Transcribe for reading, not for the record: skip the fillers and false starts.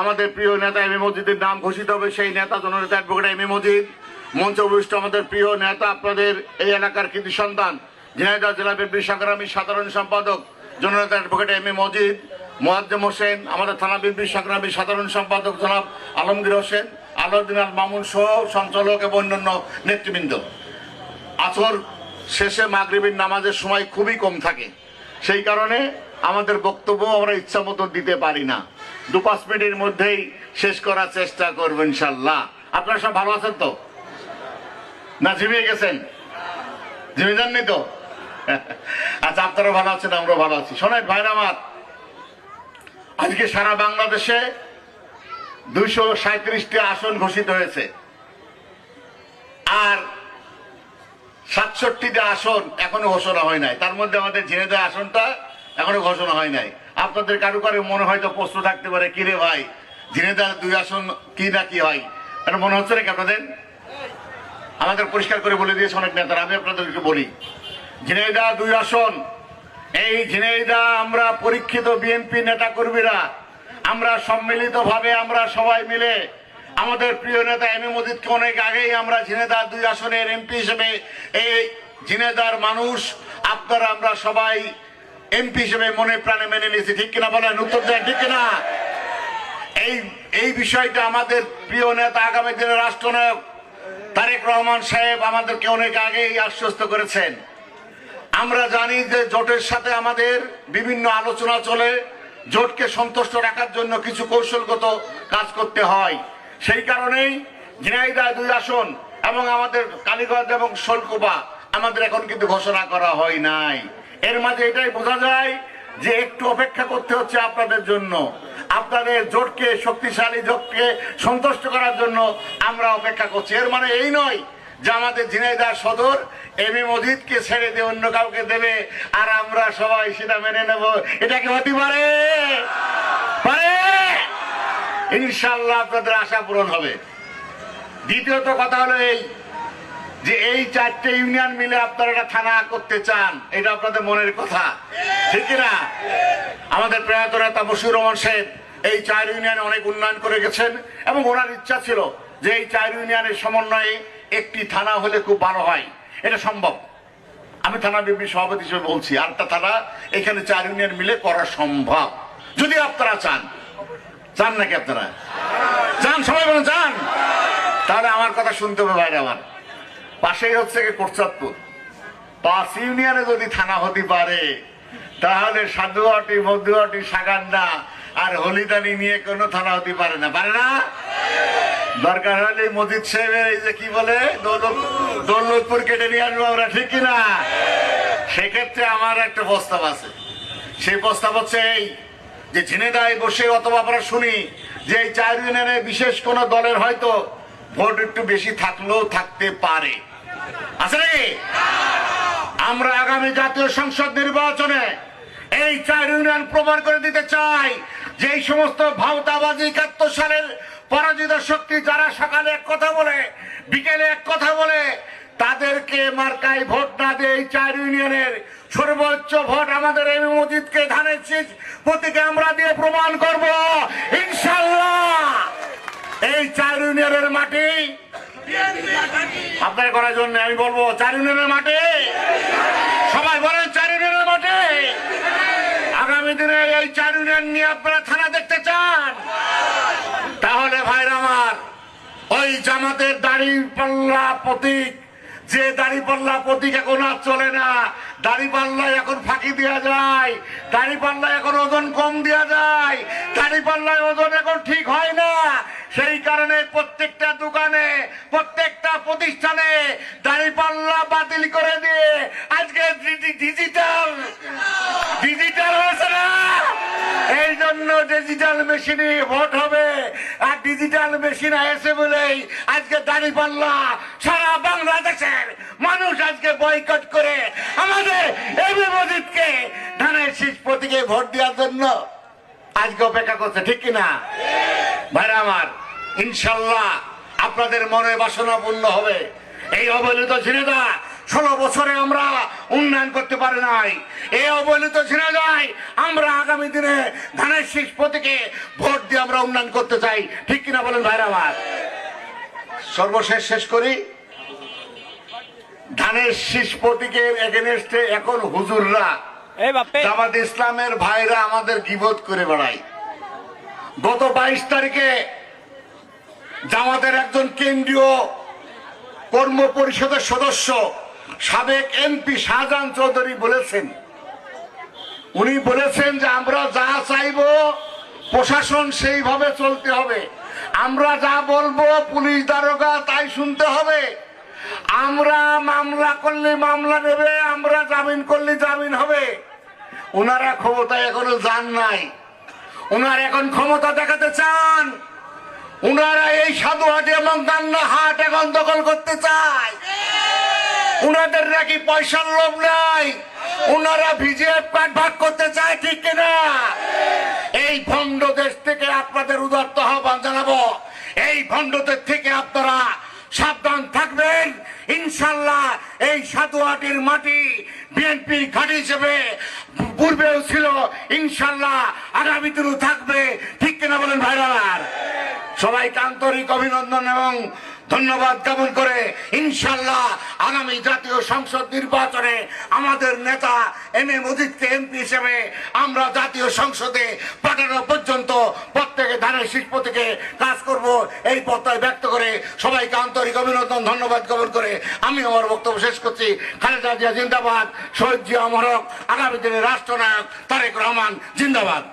আমাদের প্রিয় নেতা এম এ মজিদের নাম ঘোষিত হবে, সেই নেতা জননেতা অ্যাডভোকেট এম এ মজিদ। মঞ্চ উপবিষ্ট আমাদের প্রিয় নেতা, আপনাদের এই এলাকার কৃতি সন্তান, ঝিনাইদহ জেলা বিএনপির সংগ্রামী সাধারণ সম্পাদক জননেতা advocate M A Majid, Moazzem Hossain, আমাদের থানা বিএনপির সংগ্রামী সাধারণ সম্পাদক জনাব আলমগীর হোসেন, আলাউদ্দিন আল মামুন সহ সঞ্চালক এবং অন্যান্য নেতৃবৃন্দ। আসর শেষে মাগরিবের নামাজের সময় খুবই কম থাকে, সেই কারণে আমাদের বক্তব্য আমরা ইচ্ছা মতো দিতে পারি না। 2-5 মিনিটের মধ্যেই শেষ করার চেষ্টা করবো ইনশাল্লাহ। আপনারা সব ভালো আছেন তো? না ঝিমিয়ে গেছেন? ঝিমিয়ে যাননি তো? আচ্ছা, আপনারা ভালো আছেন, আমরা ভালো আছি। শোনেন ভাইরা আমার, আজকে সারা বাংলাদেশে 237টি আসন ঘোষিত হয়েছে, আর 67টি আসন এখনো ঘোষণা হয় নাই। তার মধ্যে আমাদের ঝিনাইদহ আসনটা এখনো ঘোষণা হয় নাই। আপনাদের কারো কারো মনে হয়তো প্রশ্ন থাকতে পারে, কিরে ভাই ঝিনাইদহ 2 আসন কি না কি হয়, এটা মনে হচ্ছে নাকি আপনাদের? আমাদের পরিষ্কার করে বলে দিয়েছে অনেক নেতারা, আমি আপনাদেরকে বলি, ঝিনাইদহ 2 আসন। এই ঝিনাইদহ আমরা পরীক্ষিত বিএনপি নেতা কর্মীরা, আমরা সম্মিলিতভাবে আমরা সবাই মিলে আমাদের প্রিয় নেতা এম এ মজিদকে অনেক আগেই আমরা ঝিনাইদহ 2 আসনের এমপি হিসেবে, এই ঝিনাইদহর মানুষ আপনারা আমরা সবাই এমপি হিসেবে মনে প্রাণে মেনে নিয়েছি। ঠিক কিনা বলেন? উত্তর দেন ঠিক কিনা? এই বিষয়টা আমাদের প্রিয় নেতা আগামী দিনের রাষ্ট্রনায়ক তারেক রহমান সাহেব আমাদেরকে অনেক আগেই আশ্বস্ত করেছেন। আমরা জানি যে জোটের সাথে আমাদের বিভিন্ন আলোচনা চলে, জোটকে সন্তুষ্ট রাখার জন্য কিছু কৌশলগত কাজ করতে হয়। সেই কারণেই ঝিনাইদহ 2 আসন এবং আমাদের কালীগঞ্জ এবং শোলকুপা আমাদের এখন কিন্তু ঘোষণা করা হয় নাই। এর মাঝে এটাই বোঝা যায় যে একটু অপেক্ষা করতে হচ্ছে আপনাদের জন্য, আপনাদের জোটকে শক্তিশালী জোটকে সন্তুষ্ট করার জন্য আমরা অপেক্ষা করছি। এর মানে এই নয় যে আমাদের ঝিনাইদহ সদর এম এ মজিদকে ছেড়ে দিয়ে অন্য কাউকে দেবে আর আমরা সবাই সেটা মেনে নেব। এটা কি হতে পারে? ইনশাআল্লাহ আপনাদের আশা পূরণ হবে। দ্বিতীয়ত কথা হলো এই যে এই 4টে ইউনিয়ন মিলে আপনারা একটা থানা করতে চান, এটা আপনাদের মনের কথা, ঠিক না? আমাদের প্রয়াত নেতা মশিউর রহমান সাহেব এই 4 ইউনিয়নে অনেক উন্নয়ন করে গেছেন এবং ওনার ইচ্ছা ছিল যে এই 4 ইউনিয়নের সমন্বয়ে একটি থানা হলে খুব ভালো হয়। এটা সম্ভব, আমি থানা বিএনপি সভাপতি হিসেবে বলছি, আরেকটা থানা এখানে 4 ইউনিয়ন মিলে করা সম্ভব, যদি আপনারা চান। চান নাকি আপনারা? চান? সবাই বলেন চান? তাহলে আমার কথা শুনতে হবে ভাইরা আমার। পাশেই হচ্ছে কোটচাঁদপুর, 5 ইউনিয়নে যদি থানা হতে পারে তাহলে সাধুয়াটি, মধুয়াটি, সাগান্ডা আর হলিদানি নিয়ে কোনো থানা হতে পারে না, পারে না? দরকার হলে মজিদ সাহেবের এই যে কি বলে দৌলতপুর কেটে নিয়ে আসবো আমরা, ঠিক কিনা? সেক্ষেত্রে আমার একটা প্রস্তাব আছে। সেই প্রস্তাব হচ্ছে এই যে ঝিনাইদহে বসে অথবা আমরা শুনি যে এই 4 ইউনিয়নে বিশেষ কোন দলের হয়তো ভোট একটু বেশি থাকলেও থাকতে পারে, আছে নাকি? আমরা আগামী জাতীয় সংসদ নির্বাচনে এই 4 ইউনিয়ন প্রমাণ করে দিতে চাই যে এই সমস্ত ভাওতাবাজি 71 সালের পরাজিত শক্তি যারা সকালে এক কথা বলে বিকেলে এক কথা বলে, তাদেরকে মার্কায় ভোট না দিয়ে এই 4 ইউনিয়নের সর্বোচ্চ ভোট আমাদের এম এ মজিদকে ধানের শীষ প্রতীকে আমরা দিয়ে প্রমাণ করব ইনশাআল্লাহ। এই 4 ইউনিয়নের মাটি আপনার করার জন্য আমি বলবো 4 ইউনিয়নের মাটি, সবাই বলেন 4 ইউনিয়নের মাটি। আগামী দিনে এই 4 ইউনিয়ন নিয়ে আপনারা থানা দেখতে চান, তাহলে ভাইরা আমার ওই জামাতের দাড়িপাল্লা প্রতীক, যে দাড়িপাল্লা প্রতীক এখন আর চলে না, দাড়িপাল্লায় এখন ফাঁকি দেওয়া যায়, দাড়িপাল্লায় এখন ওজন কম দেওয়া যায়, দাড়িপাল্লায় ওজন এখন ঠিক হয় না। সেই কারণে প্রত্যেকটা দোকানে প্রত্যেকটা প্রতিষ্ঠানে দাড়িপাল্লা বাতিল করে দিয়ে আজকে ডিজিটাল হয়েছে না, এই জন্য ডিজিটাল মেশিনে ভোট হবে। আর ডিজিটাল মেশিন এসে বলেই আজকে দাড়িপাল্লা সারা বাংলাদেশের মানুষ আজকে বয়কট করে আমাদের এম এ মজিদকে ধানের শীষ প্রতীকে ভোট দেওয়ার জন্য আজকে অপেক্ষা করছে, ঠিক কিনা ভাইরা আমার? ইনশাল্লাহ আপনাদের মনে বাসনা পূর্ণ হবে। এই অবহেলিত ঝিনাইদহ 16 বছরে আমরা উন্নয়ন করতে পারি নাই। এই অবহেলিত ঝিনাইদহ আমরা আগামী দিনে ধানের শীষ প্রতীকে ভোট দিয়ে আমরা উন্নয়ন করতে চাই, ঠিক কিনা বলেন ভাইরা আমার? সর্বশেষ শেষ করি, ধানের শীষ প্রতীকের এগেনস্টে এখন হুজুররা, জামাত ইসলামের ভাইরা আমাদের গীবত করে বেড়ায়। গত 22 তারিখে জামাতের একজন কেন্দ্রীয় কর্ম পরিষদের সদস্য সাবেক এমপি শাহজাহান চৌধুরী বলেছেন, উনি বলেছেন যে আমরা যা চাইবো প্রশাসন সেইভাবে চলতে হবে, আমরা যা বলবো পুলিশ দারোগা তাই শুনতে হবে, আমরা মামলা করলে মামলা নেবে, আমরা জামিন করলে জামিন হবে। ওনারা ক্ষমতায় এখনো যান নাই, ওনারা এখন ক্ষমতা দেখাতে চান। ওনারা এই সাধুহাটি এবং গান্না হাট এখন দখল করতে চায়। ওনাদের নাকি পয়সার লোভ নাই, ওনারা ভিজিএফ কার্ড ভাগ করতে চায়, ঠিক কিনা? এই ভণ্ড দেশ থেকে আপনাদের উদাত্ত আহ্বান জানাবো, এই ভণ্ডদের থেকে আপনারা সাবধান থাকবেন। ইনশাল্লাহ এই সাধুহাটির মাটি বিএনপি ঘাঁটি হিসেবে পূর্বেও ছিল, ইনশাল্লাহ আগামী দিনও থাকবে, ঠিক কিনা বলেন ভাইরা? সবাইকে আন্তরিক অভিনন্দন এবং ধন্যবাদ জ্ঞাপন করে ইনশাল্লাহ আগামী জাতীয় সংসদ নির্বাচনে আমাদের নেতা এম এ মজিদকে এমপি হিসেবে আমরা জাতীয় সংসদে পাঠানো পর্যন্ত প্রত্যেকে ধানের শীষ প্রতীকে কাজ করব, এই প্রত্যয় ব্যক্ত করে সবাইকে আন্তরিক অভিনন্দন ধন্যবাদ জ্ঞাপন করে আমি আমার বক্তব্য শেষ করছি। খালেদা জিয়া জিন্দাবাদ, শহীদ জিয়া অমর হোক, আগামী দিনে রাষ্ট্রনায়ক তারেক রহমান জিন্দাবাদ।